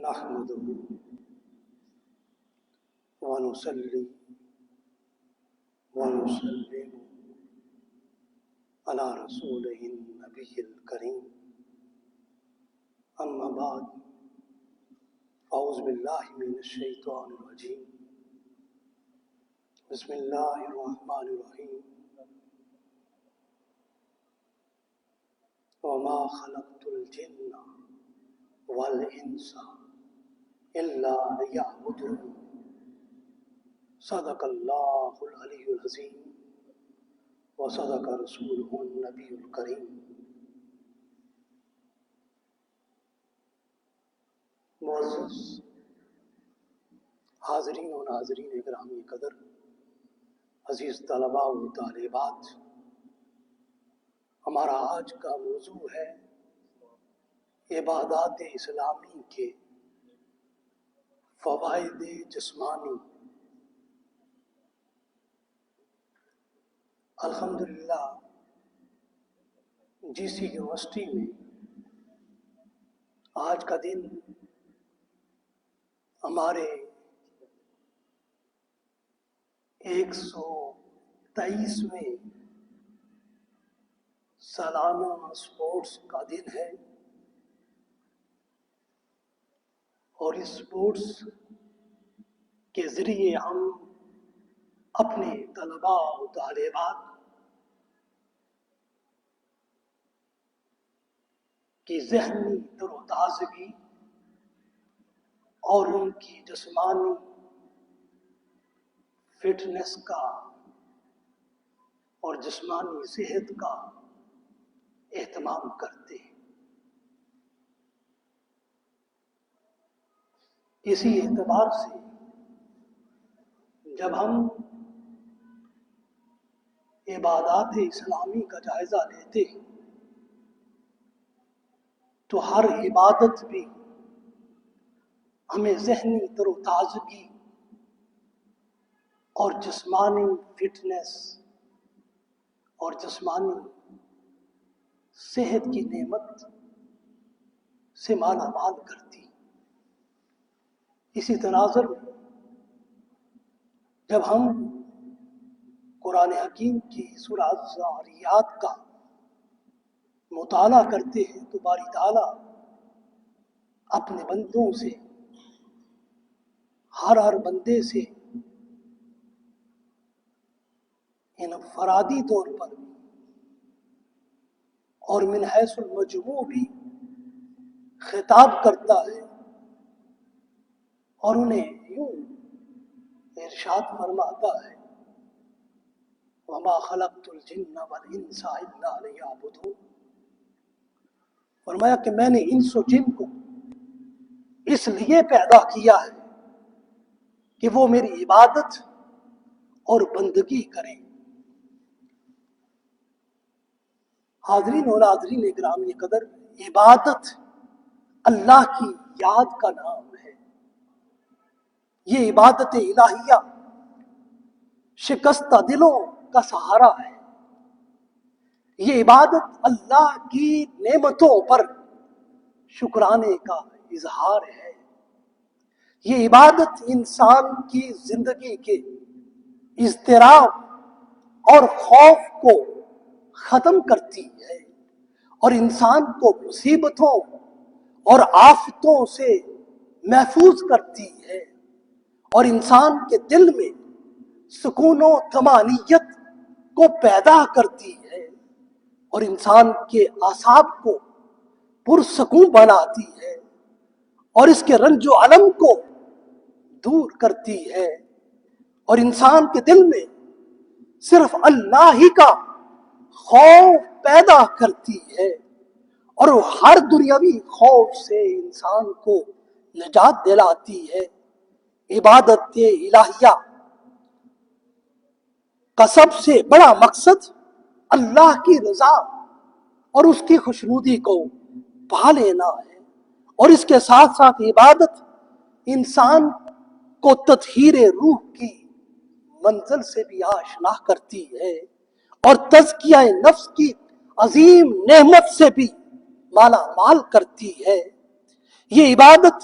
نحمده ونصلي ونسلم على رسوله النبي الكريم أما بعد أعوذ بالله من الشيطان الرجيم بسم الله الرحمن الرحيم وما خلقت الجن والإنس إلا ليعبدون صدق الله العلي العظيم وصدق رسوله النبي الكريم. معزز حاضرین و ناظرین گرامی قدر، عزیز طلباء و طالبات، ہمارا آج کا موضوع ہے عبادات اسلامی کے فوائد جسمانی. الحمدللہ جی سی یونیورسٹی میں آج کا دن ہمارے 123ویں سالانہ اسپورٹس کا دن ہے، اور اس اسپورٹس کے ذریعے ہم اپنے طلباء و طالبات کی ذہنی تر و تازگی اور ان کی جسمانی فٹنس کا اور جسمانی صحت کا اہتمام کرتے ہیں. اسی اعتبار سے جب ہم عبادات اسلامی کا جائزہ لیتے ہیں تو ہر عبادت بھی ہمیں ذہنی تر و تازگی اور جسمانی فٹنس اور جسمانی صحت کی نعمت سے مالا مال کرتی. اسی تناظر میں جب ہم قرآن حکیم کی سورہ الذاریات کا مطالعہ کرتے ہیں تو باری تعالیٰ اپنے بندوں سے ہر بندے سے انفرادی طور پر اور من حیث المجموع بھی خطاب کرتا ہے، اور انہیں یوں ارشاد فرماتا ہے وَمَا خَلَقْتُ الْجِنَّ وَالْإِنسَ إِلَّا لِيَعْبُدُونِ. فرمایا کہ میں نے انس و جن کو اس لیے پیدا کیا ہے کہ وہ میری عبادت اور بندگی کریں. حاضرین و ناظرین گرامی قدر، عبادت اللہ کی یاد کا نام ہے. یہ عبادت الہیہ شکستہ دلوں کا سہارا ہے. یہ عبادت اللہ کی نعمتوں پر شکرانے کا اظہار ہے. یہ عبادت انسان کی زندگی کے اضطراب اور خوف کو ختم کرتی ہے، اور انسان کو مصیبتوں اور آفتوں سے محفوظ کرتی ہے، اور انسان کے دل میں سکون و طمانینت کو پیدا کرتی ہے، اور انسان کے اعصاب کو پرسکون بناتی ہے، اور اس کے رنج و الم کو دور کرتی ہے، اور انسان کے دل میں صرف اللہ ہی کا خوف پیدا کرتی ہے، اور وہ ہر دنیاوی خوف سے انسان کو نجات دلاتی ہے. عبادت الہیہ کا سب سے بڑا مقصد اللہ کی رضا اور اس کی خوشنودی کو پا لینا ہے، اور اس کے ساتھ ساتھ عبادت انسان کو تطہیر روح کی منزل سے بھی آشنا کرتی ہے، اور تزکیہ نفس کی عظیم نعمت سے بھی مالا مال کرتی ہے. یہ عبادت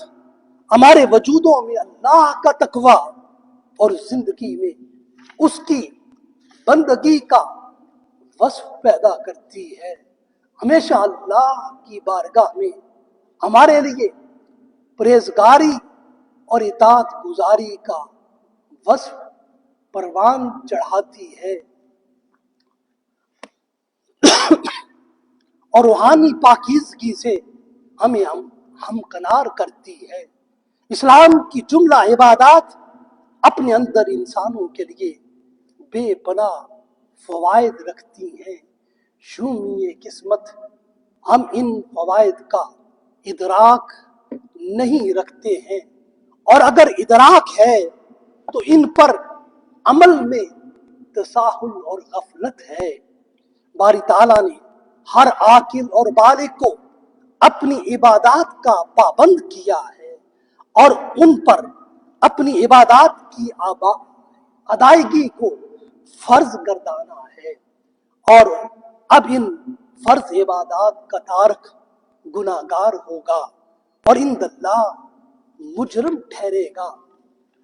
ہمارے وجودوں میں اللہ کا تقوی اور زندگی میں اس کی بندگی کا وصف پیدا کرتی ہے۔ ہمیشہ اللہ کی بارگاہ میں ہمارے لیے پرہیزگاری اور اطاعت گزاری کا وصف پروان چڑھاتی ہے اور روحانی پاکیزگی سے ہمیں ہمکنار کرتی ہے۔ اسلام کی جملہ عبادات اپنے اندر انسانوں کے لیے بے پناہ فوائد رکھتی ہیں۔ شومی قسمت ہم ان فوائد کا ادراک نہیں رکھتے ہیں، اور اگر ادراک ہے تو ان پر عمل میں تساہل اور غفلت ہے۔ باری تعالیٰ نے ہر عاقل اور بالغ کو اپنی عبادات کا پابند کیا ہے اور ان پر اپنی عبادات کی ادائیگی کو فرض گردانا ہے، اور اب ان فرض عبادات کا تارک گناہگار ہوگا اور عند اللہ مجرم ٹھہرے گا۔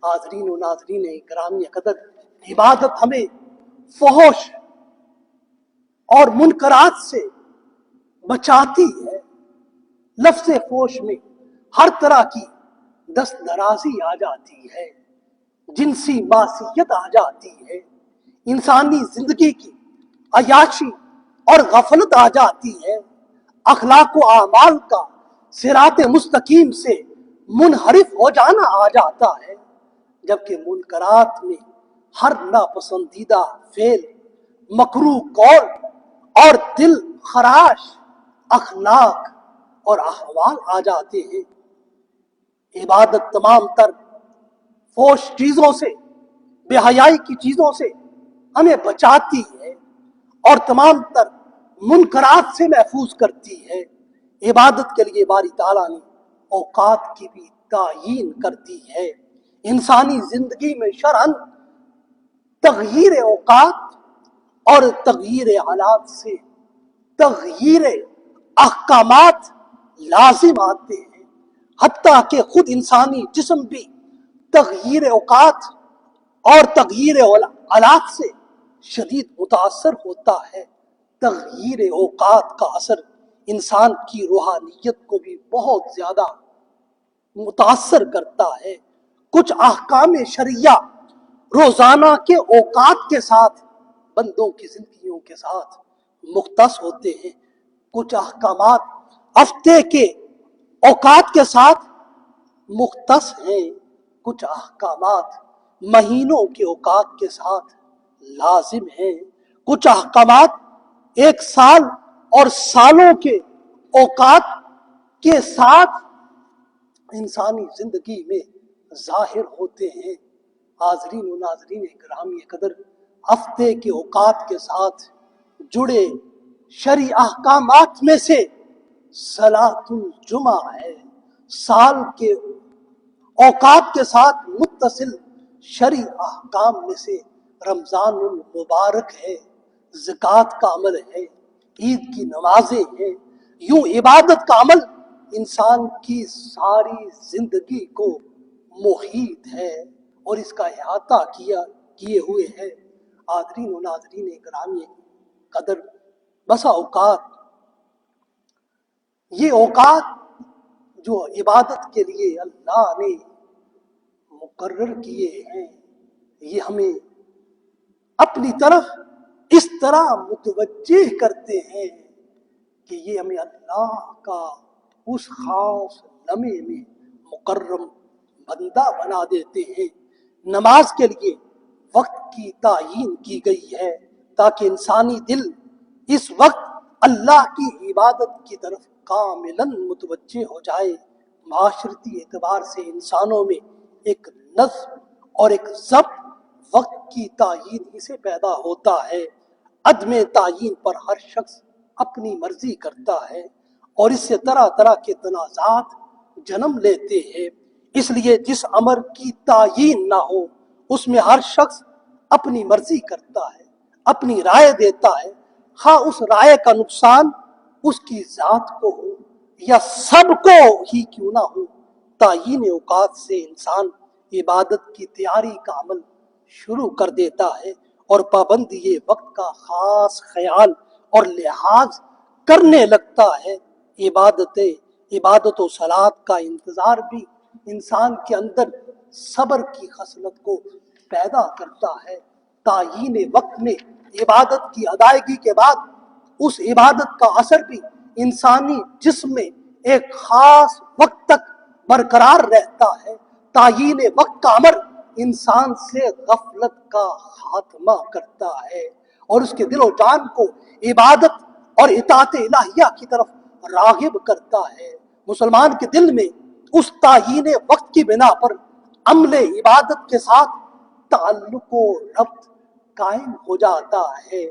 حاضرین و ناظرین گرامی قدر، عبادت ہمیں فحش اور منکرات سے بچاتی ہے۔ لفظ فحش میں ہر طرح کی دست درازی آ جاتی ہے، جنسی معصیت آ جاتی ہے، انسانی زندگی کی عیاشی اور غفلت آ جاتی ہے، اخلاق و اعمال کا صراط مستقیم سے منحرف ہو جانا آ جاتا ہے، جبکہ منکرات میں ہر ناپسندیدہ فعل، مکروہ قول اور دل خراش اخلاق اور احوال آ جاتے ہیں۔ عبادت تمام تر فحش چیزوں سے، بے حیائی کی چیزوں سے ہمیں بچاتی ہے اور تمام تر منکرات سے محفوظ کرتی ہے۔ عبادت کے لیے باری تعالیٰ نے اوقات کی بھی تعیین کر دی ہے۔ انسانی زندگی میں شرعاً تغییر اوقات اور تغییر حالات سے تغییر احکامات لازم آتے ہیں، حتیٰ کہ خود انسانی جسم بھی تغییر اوقات اور تغییر حالات سے شدید متاثر ہوتا ہے۔ تغییر اوقات کا اثر انسان کی روحانیت کو بھی بہت زیادہ متاثر کرتا ہے۔ کچھ احکام شرعیہ روزانہ کے اوقات کے ساتھ بندوں کی زندگیوں کے ساتھ مختص ہوتے ہیں، کچھ احکامات ہفتے کے اوقات کے ساتھ مختص ہیں، کچھ احکامات مہینوں کے اوقات کے ساتھ لازم ہیں، کچھ احکامات ایک سال اور سالوں کے اوقات کے ساتھ انسانی زندگی میں ظاہر ہوتے ہیں۔ حاضرین و ناظرین گرامی قدر، ہفتے کے اوقات کے ساتھ جڑے شرعی احکامات میں سے صلاۃ الجمعہ ہے، سال کے اوقات کے ساتھ متصل شرعی احکام میں سے رمضان المبارک ہے، زکوٰۃ کا عمل ہے، عید کی نمازیں ہیں۔ یوں عبادت کا عمل انسان کی ساری زندگی کو محیط ہے اور اس کا احاطہ کیے ہوئے ہے۔ حاضرین و ناظرین گرامی قدر، بسا اوقات یہ اوقات جو عبادت کے لیے اللہ نے مقرر کیے ہیں، یہ ہمیں اپنی طرف اس طرح متوجہ کرتے ہیں کہ یہ ہمیں اللہ کا اس خاص لمحے میں مکرم بندہ بنا دیتے ہیں۔ نماز کے لیے وقت کی تعیین کی گئی ہے تاکہ انسانی دل اس وقت اللہ کی عبادت کی طرف کاملاً متوجہ ہو جائے۔ معاشرتی اعتبار سے انسانوں میں ایک نظم اور ایک ضبط وقت کی تعیین ہی سے پیدا ہوتا ہے۔ عدم تعیین پر ہر شخص اپنی مرضی کرتا ہے اور اس سے طرح طرح کے تنازعات جنم لیتے ہیں۔ اس لیے جس امر کی تعیین نہ ہو اس میں ہر شخص اپنی مرضی کرتا ہے، اپنی رائے دیتا ہے، خواہ اس رائے کا نقصان اس کی ذات کو ہو یا سب کو ہی کیوں نہ ہو۔ تعیین اوقات سے انسان عبادت کی تیاری کا عمل شروع کر دیتا ہے اور پابندی وقت کا خاص خیال اور لحاظ کرنے لگتا ہے۔ عبادت و صلات کا انتظار بھی انسان کے اندر صبر کی خصلت کو پیدا کرتا ہے۔ تعیین وقت میں عبادت کی ادائیگی کے بعد اس عبادت کا اثر بھی انسانی جسم میں ایک خاص وقت تک برقرار رہتا ہے۔ تعیین وقت کا امر انسان سے غفلت کا خاتمہ کرتا ہے اور اس کے دل و جان کو عبادت اور اطاعت الہیہ کی طرف راغب کرتا ہے۔ مسلمان کے دل میں اس تعیین وقت کی بنا پر عمل عبادت کے ساتھ تعلق و ربط قائم ہو جاتا ہے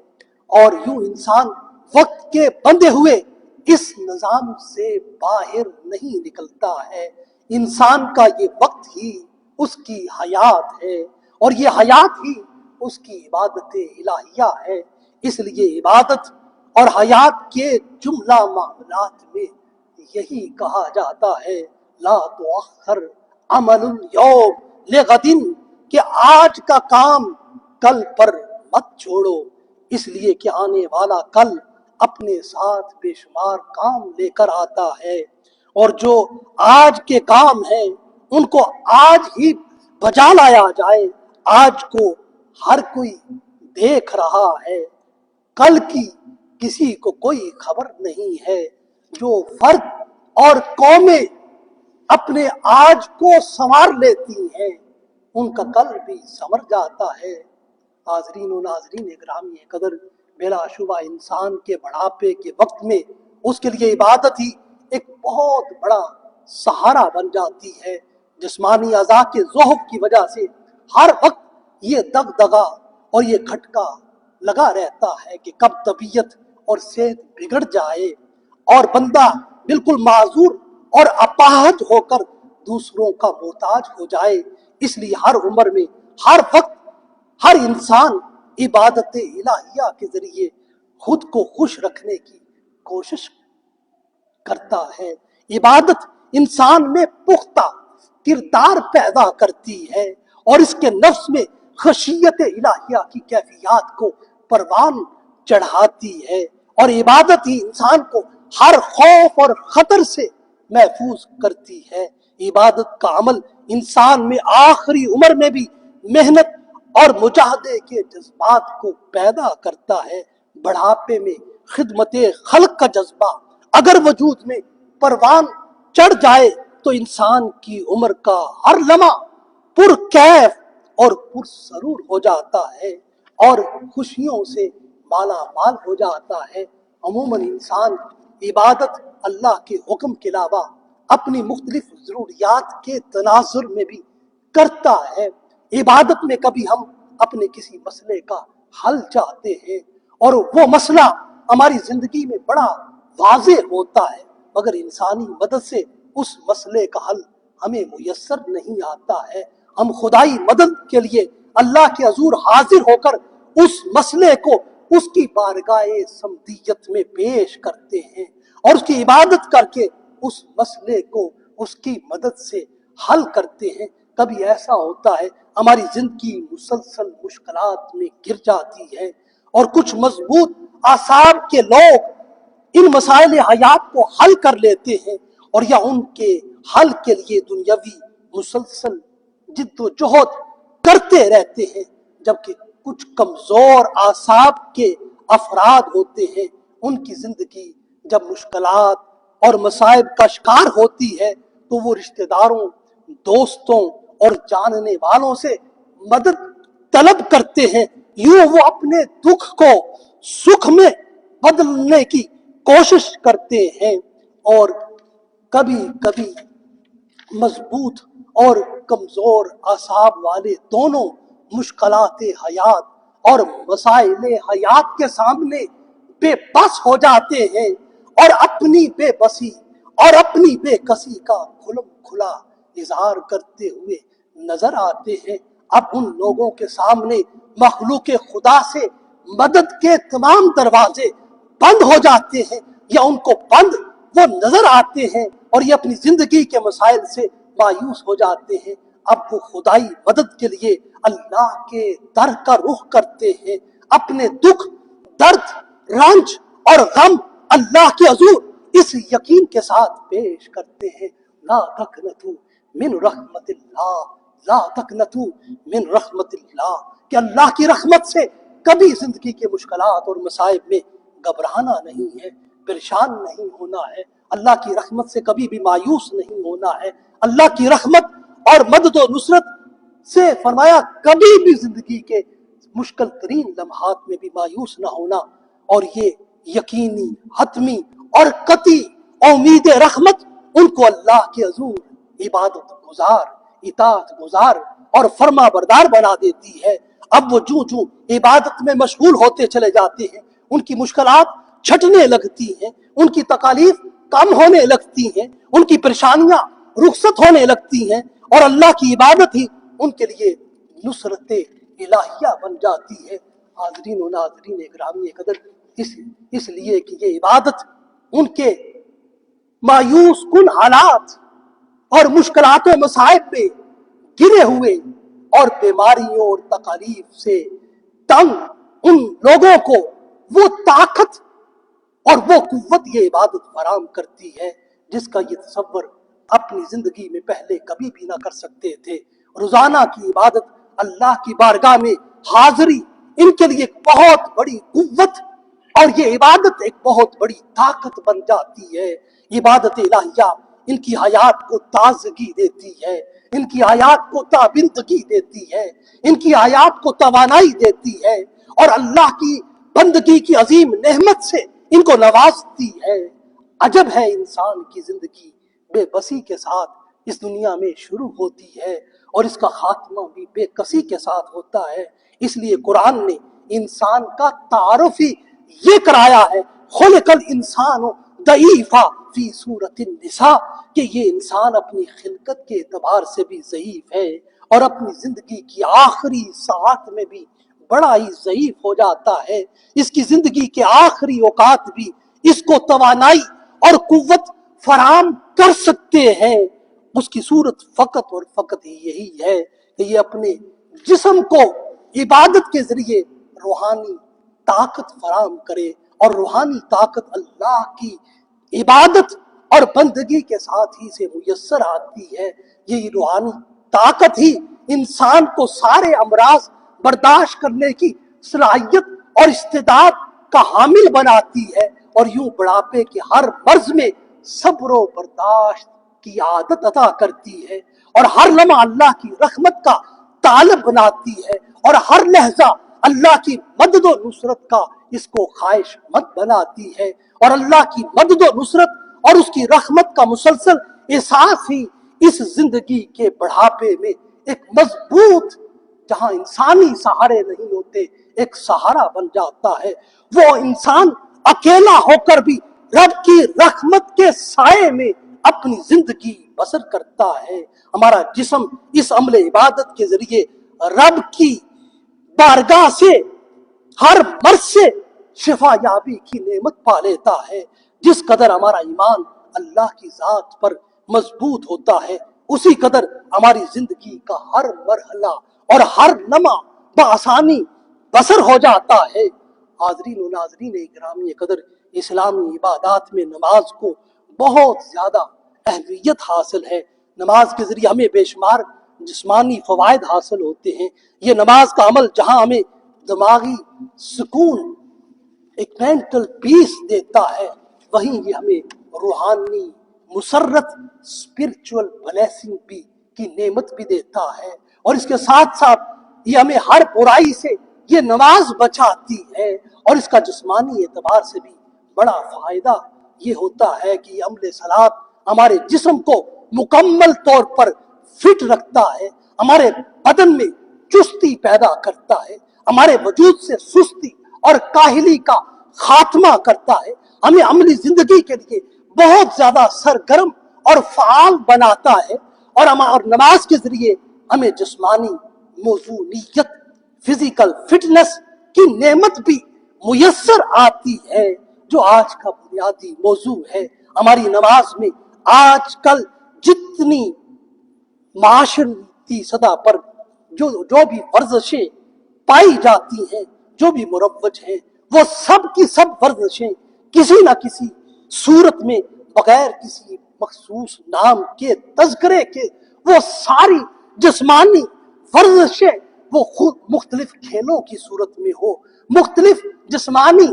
اور یوں انسان وقت کے بندھے ہوئے اس نظام سے باہر نہیں نکلتا ہے۔ انسان کا یہ وقت ہی اس کی حیات ہے اور یہ حیات ہی اس کی عبادت الہیہ ہے۔ اس لیے عبادت اور حیات کے جملہ معاملات میں یہی کہا جاتا ہے لا تؤخر عمل اليوم لغد، کہ آج کا کام کل پر مت چھوڑو، اس لیے کہ آنے والا کل اپنے ساتھ بے شمار کام لے کر آتا ہے، اور جو آج کے کام ہیں ان کو آج ہی بجا لایا جائے۔ آج کو ہر کوئی دیکھ رہا ہے، کل کی کسی کو کوئی خبر نہیں ہے۔ جو فرد اور قومیں اپنے آج کو سنوار لیتی ہیں ان کا کل بھی سنور جاتا ہے۔ حاضرین و ناظرین گرامی قدر، بلا شبہ انسان کے بڑھاپے کے وقت میں اس کے لیے عبادت ہی ایک بہت بڑا سہارا بن جاتی ہے۔ جسمانی اعضاء کے ضعف کی وجہ سے ہر وقت یہ دغدغہ اور یہ کھٹکا لگا رہتا ہے کہ کب طبیعت اور صحت بگڑ جائے اور بندہ بالکل معذور اور اپاہج ہو کر دوسروں کا محتاج ہو جائے۔ اس لیے ہر عمر میں ہر وقت ہر انسان عبادت الہیہ کے ذریعے خود کو خوش رکھنے کی کوشش کرتا ہے۔ عبادت انسان میں پختہ کردار پیدا کرتی ہے اور اس کے نفس میں خشیت الہیہ کی کیفیات کو پروان چڑھاتی ہے، اور عبادت ہی انسان کو ہر خوف اور خطر سے محفوظ کرتی ہے۔ عبادت کا عمل انسان میں آخری عمر میں بھی محنت اور مجاہدے کے جذبات کو پیدا کرتا ہے۔ بڑھاپے میں خدمت خلق کا جذبہ اگر وجود میں پروان چڑھ جائے تو انسان کی عمر کا ہر لمحہ پرکیف اور پرسرور ہو جاتا ہے اور خوشیوں سے مالا مال ہو جاتا ہے۔ عموماً انسان عبادت اللہ کے حکم کے علاوہ اپنی مختلف ضروریات کے تناظر میں بھی کرتا ہے۔ عبادت میں کبھی ہم اپنے کسی مسئلے کا حل چاہتے ہیں اور وہ مسئلہ ہماری زندگی میں بڑا واضح ہوتا ہے، مگر انسانی مدد سے اس مسئلے کا حل ہمیں میسر نہیں آتا ہے۔ ہم خدائی مدد کے لیے اللہ کے حضور حاضر ہو کر اس مسئلے کو اس کی بارگاہ سمدیت میں پیش کرتے ہیں اور اس کی عبادت کر کے اس مسئلے کو اس کی مدد سے حل کرتے ہیں۔ کبھی ایسا ہوتا ہے ہماری زندگی مسلسل مشکلات میں گر جاتی ہے اور کچھ مضبوط اعصاب کے لوگ ان مسائل حیات کو حل کر لیتے ہیں اور یا ان کے حل کے لیے دنیاوی مسلسل جد و جہد کرتے رہتے ہیں، جبکہ کچھ کمزور اعصاب کے افراد ہوتے ہیں، ان کی زندگی جب مشکلات اور مصائب کا شکار ہوتی ہے تو وہ رشتہ داروں، دوستوں اور جاننے والوں سے مدد طلب کرتے ہیں۔ یوں وہ اپنے دکھ کو سکھ میں بدلنے کی کوشش کرتے ہیں، اور کبھی کبھی مضبوط اور کمزور اعصاب والے دونوں مشکلات حیات اور مسائل حیات کے سامنے بے بس ہو جاتے ہیں اور اپنی بے بسی اور اپنی بے کسی کا کھلم کھلا اظہار کرتے ہوئے نظر آتے ہیں۔ اب ان لوگوں کے سامنے مخلوق خدا سے مدد کے تمام دروازے بند ہو جاتے ہیں یا ان کو بند وہ نظر آتے ہیں اور یہ اپنی زندگی کے مسائل سے مایوس ہو جاتے ہیں، اب وہ خدائی مدد کے لیے اللہ کے در کا رخ کرتے ہیں، اپنے دکھ، درد، رنج اور غم اللہ کے حضور اس یقین کے ساتھ پیش کرتے ہیں، لا تقنطوا من رحمت اللہ، لا تقنطوا من رحمت اللہ، کہ اللہ کی رحمت سے کبھی زندگی کے مشکلات اور مصائب میں گھبرانا نہیں ہے، پریشان نہیں ہونا ہے، اللہ کی رحمت سے کبھی بھی مایوس نہیں ہونا ہے، اللہ کی رحمت اور مدد و نصرت سے فرمایا کبھی بھی زندگی کے مشکل ترین لمحات میں بھی مایوس نہ ہونا، اور یہ یقینی، حتمی اور قطعی امید رحمت ان کو اللہ کے حضور عبادت گزار، اطاعت گزار اور فرما بردار بنا دیتی ہے۔ اب وہ جو عبادت میں مشغول ہوتے چلے جاتے ہیں، ان کی مشکلات چھٹنے لگتی ہیں، ان کی تکالیف کم ہونے لگتی ہیں، ان کی پریشانیاں رخصت ہونے لگتی ہیں، اور اللہ کی عبادت ہی ان کے لیے نصرت الہیہ بن جاتی ہے۔ حاضرین و ناظرین گرامی قدر، اس لیے کہ یہ عبادت ان کے مایوس کن حالات اور مشکلات و مصائب میں گرے ہوئے اور بیماریوں اور تکالیف سے تنگ ان لوگوں کو وہ طاقت اور وہ قوت یہ عبادت فراہم کرتی ہے جس کا یہ تصور اپنی زندگی میں پہلے کبھی بھی نہ کر سکتے تھے۔ روزانہ کی عبادت، اللہ کی بارگاہ میں حاضری ان کے لیے ایک بہت بڑی قوت اور یہ عبادت ایک بہت بڑی طاقت بن جاتی ہے۔ عبادت الہیہ ان کی حیات کو تازگی دیتی ہے، ان کی حیات کو تابندگی دیتی ہے، ان کی حیات کو توانائی دیتی ہے، اور اللہ کی بندگی کی عظیم نعمت سے ان کو نوازتی ہے۔ عجب ہے انسان کی زندگی بے بسی کے ساتھ اس دنیا میں شروع ہوتی ہے اور اس کا خاتمہ بھی بے کسی کے ساتھ ہوتا ہے۔ اس لیے قرآن نے انسان کا تعارف ہی یہ کرایا ہے، خلق الانسان ضعیفا فی صورت النساء، کہ یہ انسان اپنی خلقت کے اعتبار سے بھی ضعیف ہے اور اپنی زندگی کی آخری ساعت میں بھی بڑا ہی ضعیف ہو جاتا ہے۔ اس کی زندگی کے آخری اوقات بھی اس کو توانائی اور قوت فراہم کر سکتے ہیں۔ اس کی صورت فقط اور فقط یہی ہے کہ یہ اپنے جسم کو عبادت کے ذریعے روحانی طاقت فراہم کرے، اور روحانی طاقت اللہ کی عبادت اور بندگی کے ساتھ ہی سے میسر آتی ہے۔ یہی روحانی طاقت ہی انسان کو سارے امراض برداشت کرنے کی صلاحیت اور استعداد کا حامل بناتی ہے، اور یوں بڑھاپے کے ہر مرض میں صبر و برداشت کی عادت عطا کرتی ہے، اور ہر لمحہ اللہ کی رحمت کا طالب بناتی ہے، اور ہر لحظہ اللہ کی مدد و نصرت کا اس کو خواہش مند بناتی ہے، اور اللہ کی مدد و نصرت اور اس کی رحمت کا مسلسل احساس ہی اس زندگی کے بڑھاپے میں ایک مضبوط، جہاں انسانی سہارے نہیں ہوتے، ایک سہارا بن جاتا ہے۔ وہ انسان اکیلا ہو کر بھی رب کی رحمت کے سائے میں اپنی زندگی بسر کرتا ہے۔ ہمارا جسم اس عمل عبادت کے ذریعے رب کی بارگاہ سے ہر مرض سے شفا یابی کی نعمت پا لیتا ہے۔ جس قدر ہمارا ایمان اللہ کی ذات پر مضبوط ہوتا ہے، اسی قدر ہماری زندگی کا ہر مرحلہ اور ہر لمحہ بآسانی بسر ہو جاتا ہے۔ حاضرین و ناظرین گرامی قدر، اسلامی عبادات میں نماز کو بہت زیادہ اہمیت حاصل ہے۔ نماز کے ذریعے ہمیں بے شمار جسمانی فوائد حاصل ہوتے ہیں۔ یہ نماز کا عمل جہاں ہمیں دماغی سکون، ایک مینٹل پیس دیتا ہے، وہیں یہ ہمیں روحانی مسرت، اسپرچول بلیسنگ بھی کی نعمت بھی دیتا ہے، اور اس کے ساتھ ساتھ یہ ہمیں ہر برائی سے یہ نماز بچاتی ہے، اور اس کا جسمانی اعتبار سے بھی بڑا فائدہ یہ ہوتا ہے کہ یہ عمل صلاۃ ہمارے جسم کو مکمل طور پر فٹ رکھتا ہے، ہمارے بدن میں چستی پیدا کرتا ہے، ہمارے وجود سے سستی اور کاہلی کا خاتمہ کرتا ہے، ہمیں عملی زندگی کے لیے بہت زیادہ سرگرم اور فعال بناتا ہے، اور نماز کے ذریعے ہمیں جسمانی موضوعیت، فزیکل فٹنس کی نعمت بھی میسر آتی ہے، جو آج کا بنیادی موضوع ہے۔ ہماری نماز میں آج کل جتنی معاشرتی سطح پر جو بھی ورزشیں پائی جاتی ہیں، جو بھی مروج ہیں، وہ سب کی سب ورزشیں کسی نہ کسی صورت میں بغیر کسی مخصوص نام کے تذکرے کے وہ ساری جسمانی ورزشیں وہ خود مختلف کھیلوں کی صورت میں ہو، مختلف جسمانی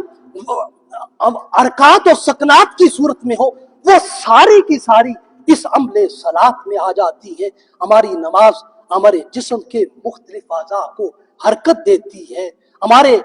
حرکات و سکنات کی صورت میں ہو، وہ ساری کی ساری اس عمل صلاۃ میں آ جاتی ہے۔ ہماری نماز ہمارے جسم کے مختلف اعضاء کو حرکت دیتی ہے، ہمارے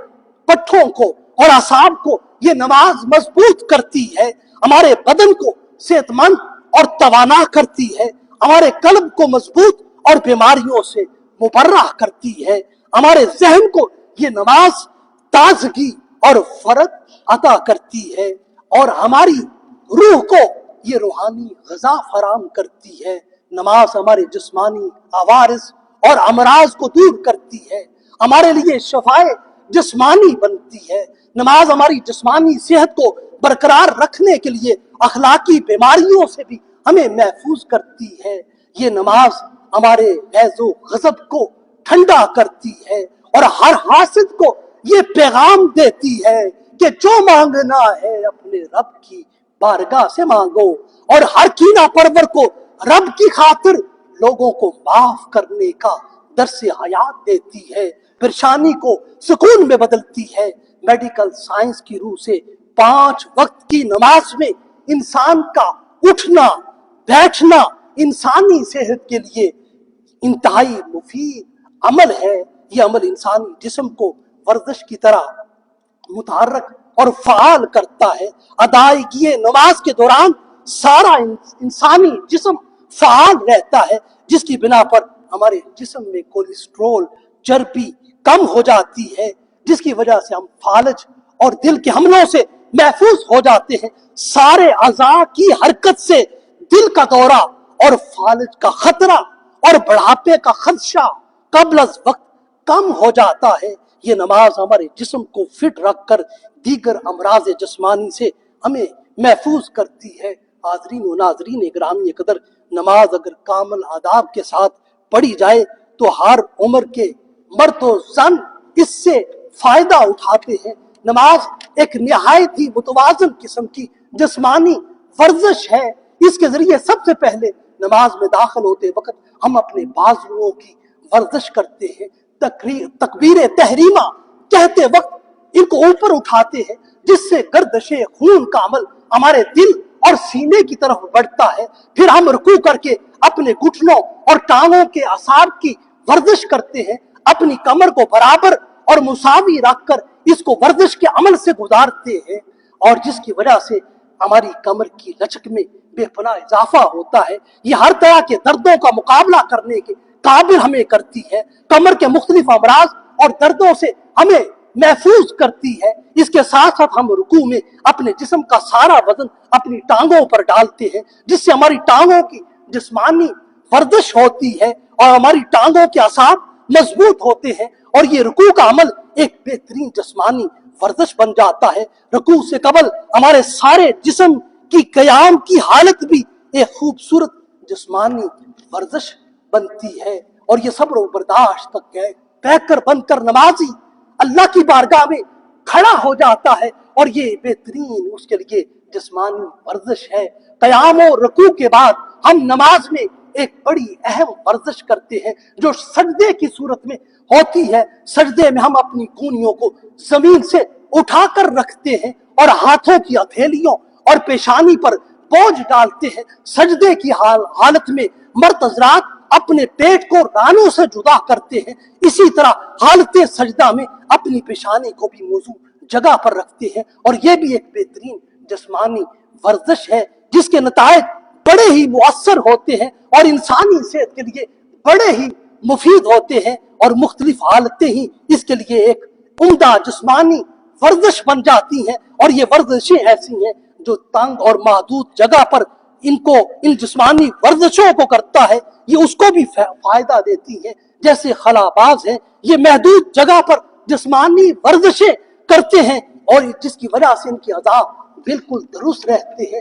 پٹھوں کو اور اعصاب کو یہ نماز مضبوط کرتی ہے، ہمارے بدن کو صحت مند اور توانا کرتی ہے، ہمارے قلب کو مضبوط اور بیماریوں سے مبرہ کرتی ہے، ہمارے ذہن کو یہ نماز تازگی اور فرد عطا کرتی ہے، اور ہماری روح کو یہ روحانی غذا فراہم کرتی ہے۔ نماز ہمارے جسمانی عوارض اور امراض کو دور کرتی ہے، ہمارے لیے شفائے جسمانی بنتی ہے۔ نماز ہماری جسمانی صحت کو برقرار رکھنے کے لیے اخلاقی بیماریوں سے بھی ہمیں محفوظ کرتی ہے۔ یہ نماز ہمارے غیظ و غضب کو ٹھنڈا کرتی ہے اور ہر حاسد کو یہ پیغام دیتی ہے کہ جو مانگنا ہے اپنے رب کی بارگاہ سے مانگو، اور ہر کینہ پرور کو رب کی خاطر لوگوں کو معاف کرنے کا درس حیات دیتی ہے، پریشانی کو سکون میں بدلتی ہے۔ میڈیکل سائنس کی روح سے 5 وقت کی نماز میں انسان کا اٹھنا بیٹھنا انسانی صحت کے لیے انتہائی مفید عمل ہے۔ یہ عمل انسانی جسم کو ورزش کی طرح متحرک اور فعال کرتا ہے۔ ادائیگی نماز کے دوران سارا انسانی جسم فعال رہتا ہے، جس کی بنا پر ہمارے جسم میں کولیسٹرول چربی کم ہو جاتی ہے، جس کی وجہ سے ہم فالج اور دل کے حملوں سے محفوظ ہو جاتے ہیں۔ سارے اعضاء کی حرکت سے دل کا دورہ اور فالج کا خطرہ اور بڑھاپے کا خدشہ قبل از وقت کم ہو جاتا ہے۔ یہ نماز ہمارے جسم کو فٹ رکھ کر دیگر امراض جسمانی سے ہمیں محفوظ کرتی ہے۔ حاضرین و ناظرین گرامی قدر، نماز اگر کامل آداب کے ساتھ پڑھی جائے تو ہر عمر کے مرد و زن اس سے فائدہ اٹھاتے ہیں۔ نماز ایک نہایت ہی متوازن قسم کی جسمانی ورزش ہے۔ اس کے ذریعے سب سے پہلے نماز میں داخل ہوتے وقت ہم اپنے بازوؤں کی ورزش کرتے ہیں، تکبیر تحریمہ کہتے وقت ان کو اوپر اٹھاتے ہیں، جس سے گردش خون کا عمل ہمارے دل اور سینے کی طرف بڑھتا ہے۔ پھر ہم رکوع کر کے اپنے گھٹنوں اور ٹانگوں کے اعصاب کی ورزش کرتے ہیں، اپنی کمر کو برابر اور مساوی رکھ کر اس کو ورزش کے عمل سے گزارتے ہیں، اور جس کی وجہ سے ہماری کمر کی لچک میں بے پناہ اضافہ ہوتا ہے۔ یہ ہر طرح کے دردوں کا مقابلہ کرنے کے قابل ہمیں کرتی ہے، کمر کے مختلف امراض اور دردوں سے ہمیں محفوظ کرتی ہے۔ اس کے ساتھ ساتھ ہم رکوع میں اپنے جسم کا سارا وزن اپنی ٹانگوں پر ڈالتے ہیں، جس سے ہماری ٹانگوں کی جسمانی ورزش ہوتی ہے اور ہماری ٹانگوں کے اعصاب مضبوط ہوتے ہیں، اور یہ رکوع کا عمل ایک بہترین جسمانی ورزش بن جاتا ہے۔ رکوع سے قبل ہمارے سارے جسم کی قیام کی حالت بھی ایک خوبصورت جسمانی ورزش بنتی ہے، اور یہ صبر و برداشت تک پیکر بن کر نمازی اللہ کی بارگاہ میں کھڑا ہو جاتا ہے، اور یہ بہترین اس کے لیے جسمانی ورزش ہے۔ قیام و رکوع کے بعد ہم نماز میں ایک بڑی اہم ورزش کرتے ہیں جو سجدے کی صورت میں ہوتی ہے۔ سجدے میں ہم اپنی کونیوں کو زمین سے اٹھا کر رکھتے ہیں اور ہاتھوں کی ہتھیلیوں اور پیشانی پر بوجھ ڈالتے ہیں۔ سجدے کی حالت میں مرد حضرات اپنے پیٹ کو رانوں سے جدا کرتے ہیں، اسی طرح حالت سجدہ میں اپنی پیشانی کو بھی موضوع جگہ پر رکھتے ہیں، اور یہ بھی ایک بہترین جسمانی ورزش ہے جس کے نتائج بڑے ہی مؤثر ہوتے ہیں اور انسانی صحت کے لیے بڑے ہی مفید ہوتے ہیں، اور مختلف حالتیں ہی اس کے لیے ایک عمدہ جسمانی ورزش بن جاتی ہیں۔ اور یہ ورزشیں ایسی ہیں جو تنگ اور محدود جگہ پر ان جسمانی ورزشوں کو کرتا ہے، یہ اس کو بھی فائدہ دیتی ہیں۔ جیسے خلاباز ہیں، یہ محدود جگہ پر جسمانی ورزشیں کرتے ہیں، اور جس کی وجہ سے ان کی اعضاء بالکل درست رہتے ہیں،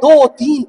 2, 3,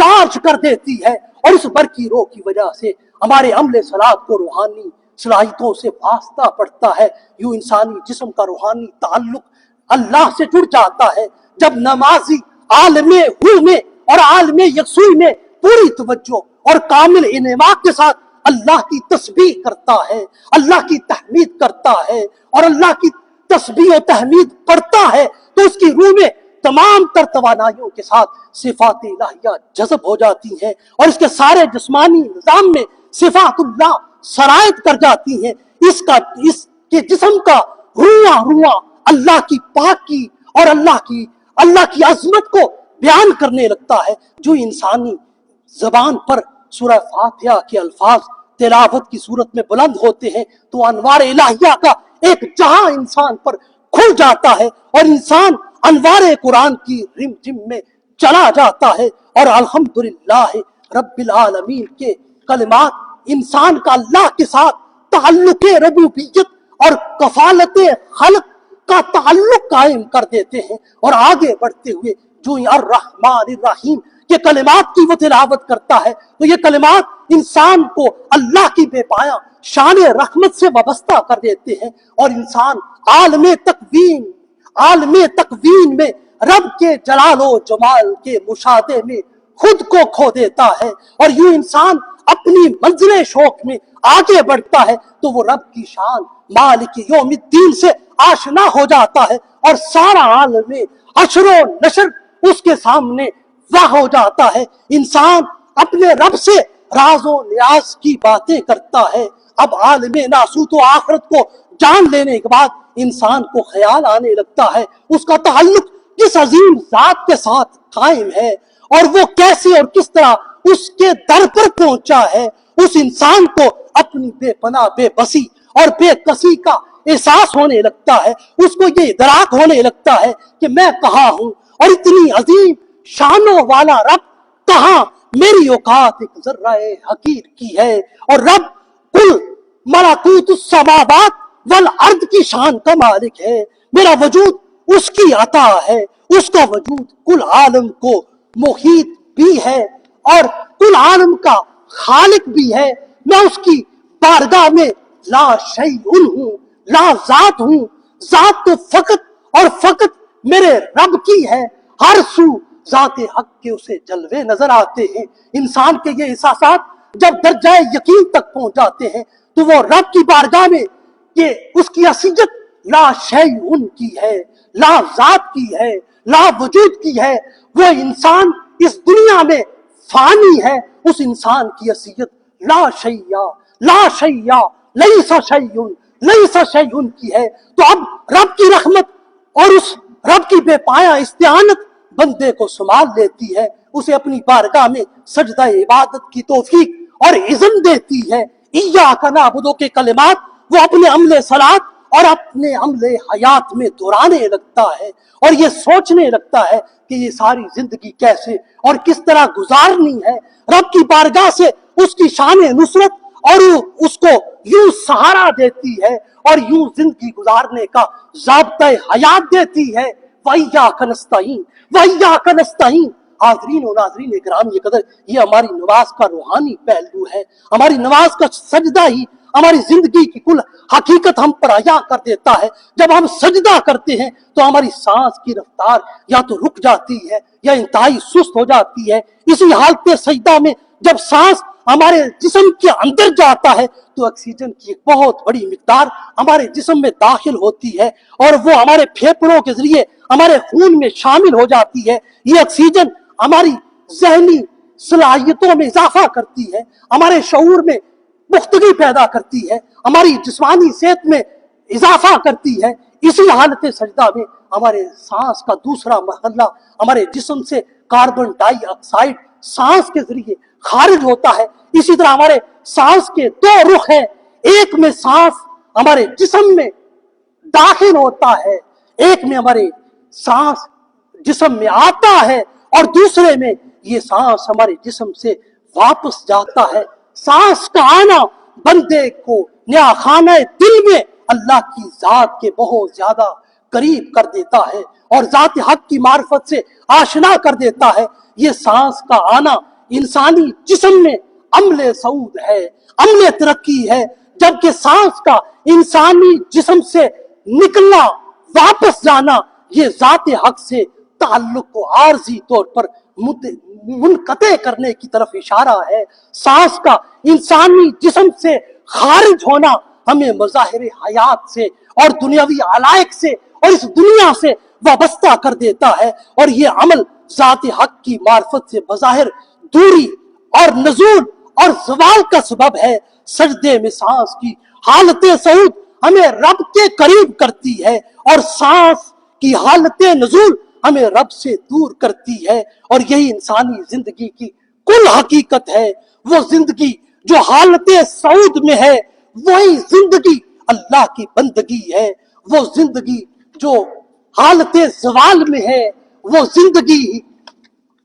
چارج کر دیتی ہے، اور اس برقی روح کی وجہ سے ہمارے عمل صلات کو روحانی صلاحیتوں سے واسطہ پڑتا ہے۔ یوں انسانی جسم کا روحانی تعلق اللہ سے جڑ جاتا ہے جب نمازی عالم ہو میں اور عالم یکسوئی میں پوری توجہ اور کامل انعماق کے ساتھ اللہ کی تسبیح کرتا ہے، اللہ کی تحمید کرتا ہے اور اللہ کی تسبیح و تحمید پڑھتا ہے، تو اس کی روح میں تمام تر توانائیوں کے ساتھ صفات الہیہ جذب ہو جاتی ہیں، اور اس کے سارے جسمانی نظام میں صفات اللہ سرایت کر جاتی ہیں۔ اس کے جسم کا رواں رواں اللہ کی پاکی اور اللہ کی عظمت کو بیان کرنے لگتا ہے۔ جو انسانی زبان پر سورہ فاتحہ کے الفاظ تلاوت کی صورت میں بلند ہوتے ہیں تو انوار الہیہ کا ایک جہاں انسان پر کھل جاتا ہے، اور انسان انوار قرآن کی رم جم میں چلا جاتا ہے، اور الحمدللہ رب العالمین کے کلمات انسان کا اللہ کے ساتھ تعلق ربوبیت اور کفالت خلق کا تعلق قائم کر دیتے ہیں۔ اور آگے بڑھتے ہوئے جو الرحمن الرحیم کے کلمات کی وہ تلاوت کرتا ہے تو یہ کلمات انسان کو اللہ کی بے پایاں شان رحمت سے وابستہ کر دیتے ہیں، اور انسان عالم تکوین میں رب کے جلال و جمال کے مشاہدے میں خود کو کھو دیتا ہے، اور یوں انسان اپنی منزل شوق میں آگے بڑھتا ہے تو وہ رب کی شان مالک یوم الدین سے آشنا ہو جاتا ہے، اور سارا عالم حشر و نشر اس کے سامنے واہ ہو جاتا ہے۔ انسان اپنے رب سے راز و نیاز کی باتیں کرتا ہے۔ اب عالم ناسوت و آخرت کو جان لینے کے بعد انسان کو خیال آنے لگتا ہے اس کا تعلق کس عظیم ذات کے ساتھ قائم ہے، اور وہ کیسے اور کس طرح اس کے در پر پہنچا ہے۔ اس انسان کو اپنی بے پناہ بے بسی اور بے کسی کا احساس ہونے لگتا ہے، اس کو یہ ادراک ہونے لگتا ہے کہ میں کہاں ہوں، اور اتنی عظیم شانوں والا رب کہاں میری اوقات ایک ذرہ حقیر کی ہے، اور رب کل ملکوت السماوات والارض کی شان کا مالک ہے۔ میرا وجود اس کی عطا ہے، اس کا وجود کل عالم کو محیط بھی ہے اور کل عالم کا خالق بھی ہے۔ میں اس کی بارگاہ میں لا شیء ہوں، لا ذات ہوں، ذات تو فقط اور فقط میرے رب کی ہے۔ ہر سو ذات حق کے اسے جلوے نظر آتے ہیں۔ انسان کے یہ احساسات جب درجہ یقین تک پہنچ جاتے ہیں تو وہ رب کی بارگاہ میں کہ اس کی حیثیت لا شیء کی ہے، لا ذات کی ہے، لا وجود کی ہے۔ وہ انسان اس دنیا میں فانی ہے، اس انسان کی حیثیت لا شیء لیس شیء کی ہے۔ تو اب رب کی رحمت اور اس رب کی بے پایاں استعانت بندے کو سنبھال لیتی ہے، اسے اپنی بارگاہ میں سجدہ عبادت کی توفیق اور اذن دیتی ہے۔ ایاک نعبد کے کلمات وہ اپنے عمل صلات اور اپنے عمل حیات میں دہرانے لگتا ہے، اور یہ سوچنے لگتا ہے کہ یہ ساری زندگی کیسے اور کس طرح گزارنی ہے۔ رب کی بارگاہ سے اس کی شان نصرت اور اس کو یوں سہارا دیتی ہے اور یوں زندگی گزارنے کا ضابطۂ حیات دیتی ہے۔ وَإِيَّاكَ نَسْتَعِينُ وَإِيَّاكَ نَسْتَعِينُ۔ حاضرین و ناظرین اکرام قدر، یہ ہماری نماز کا روحانی پہلو ہے۔ ہماری نماز کا سجدہ ہی ہماری زندگی کی کل حقیقت ہم پر عیاں کر دیتا ہے۔ جب ہم سجدہ کرتے ہیں تو ہماری سانس کی رفتار یا تو رک جاتی ہے یا انتہائی سست ہو جاتی ہے۔ اسی حالت سجدہ میں جب سانس ہمارے جسم کے اندر جاتا ہے تو آکسیجن کی ایک بہت بڑی مقدار ہمارے جسم میں داخل ہوتی ہے، اور وہ ہمارے پھیپھڑوں کے ذریعے ہمارے خون میں شامل ہو جاتی ہے۔ یہ آکسیجن ہماری ذہنی صلاحیتوں میں اضافہ کرتی ہے، ہمارے شعور میں پختگی پیدا کرتی ہے، ہماری جسمانی صحت میں اضافہ کرتی ہے۔ اسی حالت سجدہ میں ہمارے سانس کا دوسرا مرحلہ ہمارے جسم سے کاربن ڈائی آکسائڈ سانس کے ذریعے خارج ہوتا ہے۔ اسی طرح ہمارے سانس کے دو رخ ہیں، ایک میں سانس ہمارے جسم میں داخل ہوتا ہے، ایک میں ہمارے سانس جسم میں آتا ہے، اور دوسرے میں یہ سانس ہمارے جسم سے واپس جاتا ہے۔ سانس کا آنا بندے کو نیا خانہ دل میں اللہ کی ذات کے بہت زیادہ قریب کر دیتا ہے اور ذات حق کی معرفت سے آشنا کر دیتا ہے۔ یہ سانس کا آنا انسانی جسم میں عمل صعود ہے، عمل ترقی ہے، جبکہ سانس کا انسانی جسم سے نکلنا، واپس جانا، یہ ذات حق سے تعلق کو عارضی طور پر منقطع کرنے کی طرف اشارہ ہے۔ سانس کا انسانی جسم سے خارج ہونا ہمیں مظاہر حیات سے اور دنیاوی علائق سے اور اس دنیا سے وابستہ کر دیتا ہے، اور یہ عمل ذات حق کی معرفت سے بظاہر دوری اور نزول اور زوال کا سبب ہے۔ سجدے میں سانس کی حالت صعود ہمیں رب کے قریب کرتی ہے، اور سانس کی حالت نزول ہمیں رب سے دور کرتی ہے، اور یہی انسانی زندگی کی کل حقیقت ہے۔ وہ زندگی جو حالت صعود میں ہے وہی زندگی اللہ کی بندگی ہے، وہ زندگی جو حالت زوال میں ہے وہ زندگی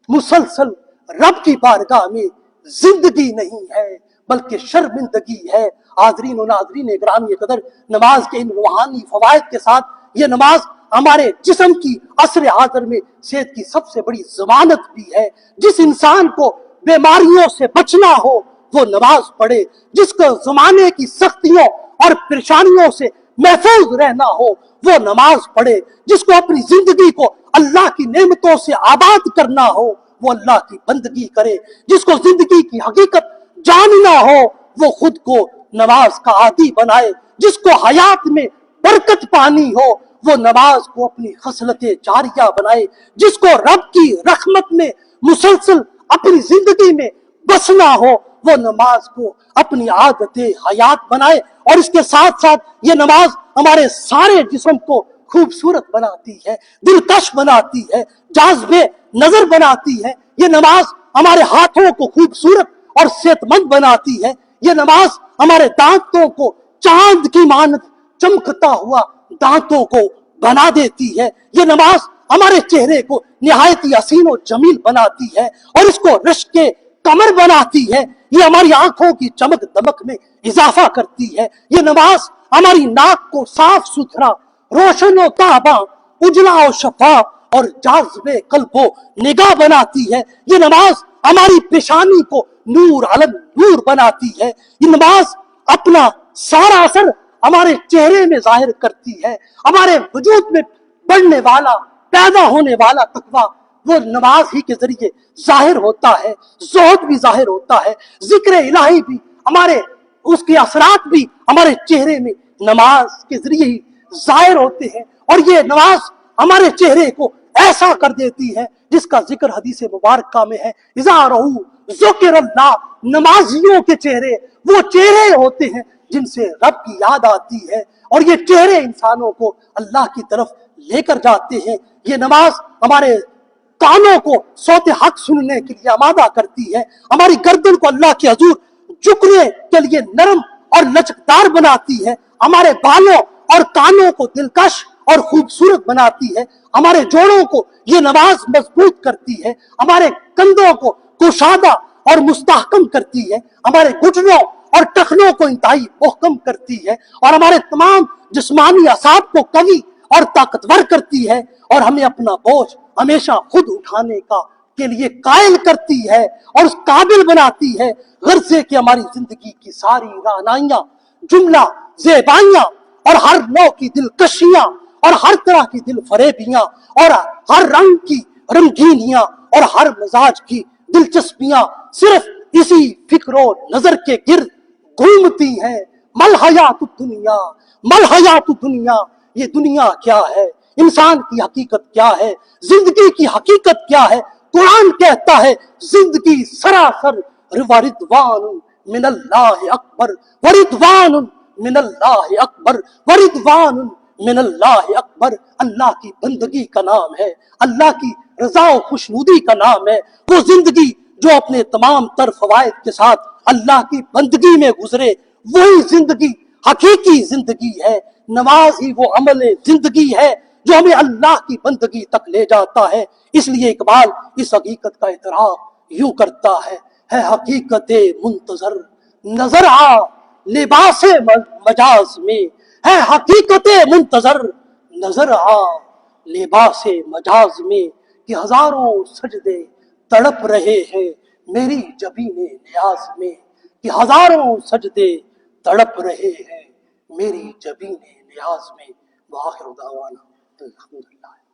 مسلسل رب کی بارگاہ میں زندگی نہیں ہے بلکہ شرمندگی ہے۔ حاضرین و ناظرین گرامی قدر، نماز کے ان روحانی فوائد کے ساتھ یہ نماز ہمارے جسم کی عصر حاضر میں صحت کی سب سے بڑی ضمانت بھی ہے۔ جس انسان کو بیماریوں سے بچنا ہو وہ نماز پڑھے، جس کو زمانے کی سختیوں اور پریشانیوں سے محفوظ رہنا ہو وہ نماز پڑھے، جس کو اپنی زندگی کو اللہ کی نعمتوں سے آباد کرنا ہو وہ اللہ کی بندگی کرے، جس کو زندگی کی حقیقت جاننا ہو وہ خود کو نماز کا عادی بنائے، جس کو حیات میں برکت پانی ہو وہ نماز کو اپنی خصلت جاریہ بنائے، جس کو رب کی رحمت میں مسلسل اپنی زندگی میں بسنا ہو وہ نماز کو اپنی عادت حیات بنائے۔ اور اس کے ساتھ ساتھ یہ نماز ہمارے سارے جسم کو خوبصورت بناتی ہے، دلکش بناتی ہے، جاذب نظر بناتی ہے۔ یہ نماز ہمارے ہاتھوں کو خوبصورت اور صحت مند بناتی ہے۔ یہ نماز ہمارے دانتوں کو چاند کی مانند چمکتا ہوا دانتوں کو بنا دیتی ہے۔ یہ نماز ہمارے چہرے کو نہایت حسین و جمیل بناتی ہے اور اس کو رشک کمر بناتی ہے۔ یہ ہماری آنکھوں کی چمک دمک میں اضافہ کرتی ہے۔ یہ نماز ہماری ناک کو صاف ستھرا، روشن و تاباں، اجلا و شفاف اور جاذب قلب و نگاہ بناتی ہے۔ یہ نماز ہماری پیشانی کو نور علم نور بناتی ہے۔ یہ نماز اپنا سارا اثر ہمارے چہرے میں ظاہر کرتی ہے۔ ہمارے وجود میں بڑھنے والا، پیدا ہونے والا تقویٰ وہ نماز ہی کے ذریعے ظاہر ہوتا ہے، زہد بھی ظاہر ہوتا ہے، ذکر الہی بھی، ہمارے اس کے اثرات بھی ہمارے چہرے میں نماز کے ذریعے ہی ظاہر ہوتے ہیں۔ اور یہ نماز ہمارے چہرے کو ایسا کر دیتی ہے جس کا ذکر حدیث مبارکہ میں ہے، اذا رہو ذکر اللہ، نمازیوں کے چہرے وہ چہرے ہوتے ہیں جن سے رب کی یاد آتی ہے، اور یہ چہرے انسانوں کو اللہ کی طرف لے کر جاتے ہیں۔ یہ نماز ہمارے کانوں کو صوت حق سننے کے لیے آمادہ کرتی ہے، ہماری گردن کو اللہ کے حضور جھکنے کے لیے نرم اور لچکدار بناتی ہے، ہمارے بالوں اور کانوں کو دلکش اور خوبصورت بناتی ہے، ہمارے جوڑوں کو یہ نماز مضبوط کرتی ہے، ہمارے کندھوں کو کشادہ اور مستحکم کرتی ہے، ہمارے گھٹنوں اور ٹخنوں کو انتہائی محکم کرتی ہے، اور ہمارے تمام جسمانی اعصاب کو قوی اور طاقتور کرتی ہے، اور ہمیں اپنا بوجھ ہمیشہ خود اٹھانے کے لیے قائل کرتی ہے اور اس قابل بناتی ہے، غرضے کہ ہماری زندگی کی ساری رعنائیاں، جملہ زیبائیاں اور ہر نوع کی دلکشیاں اور ہر طرح کی دل فریبیاں اور ہر رنگ کی رنگینیاں اور ہر مزاج کی دلچسپیاں صرف اسی فکر و نظر کے گرد گھومتی ہیں۔ مل حیات الدنیا، مل حیات الدنیا، یہ دنیا کیا ہے، انسان کی حقیقت کیا ہے، زندگی کی حقیقت کیا ہے؟ قرآن کہتا ہے زندگی سراسر ورضوان من اللہ اکبر، ورضوان من اللہ اکبر، ورضوان من اللہ اکبر۔ اللہ کی بندگی کا نام ہے، اللہ کی رضا و خوشنودی کا نام ہے۔ وہ زندگی جو اپنے تمام تر فوائد کے ساتھ اللہ کی بندگی میں گزرے وہی زندگی حقیقی زندگی ہے۔ نماز ہی وہ عمل زندگی ہے جو ہمیں اللہ کی بندگی تک لے جاتا ہے۔ اس لیے اقبال اس حقیقت کا اعتراف یوں کرتا ہے حقیقت منتظر نظر آ لباس مجاز میں، ہے حقیقت منتظر نظر آ لباس مجاز میں کہ ہزاروں سجدے تڑپ رہے ہیں میری جبین نیاز میں، کہ ہزاروں سجدے تڑپ رہے ہیں میری جبین نیاز میں۔ وآخر دعوانا الحمدللہ۔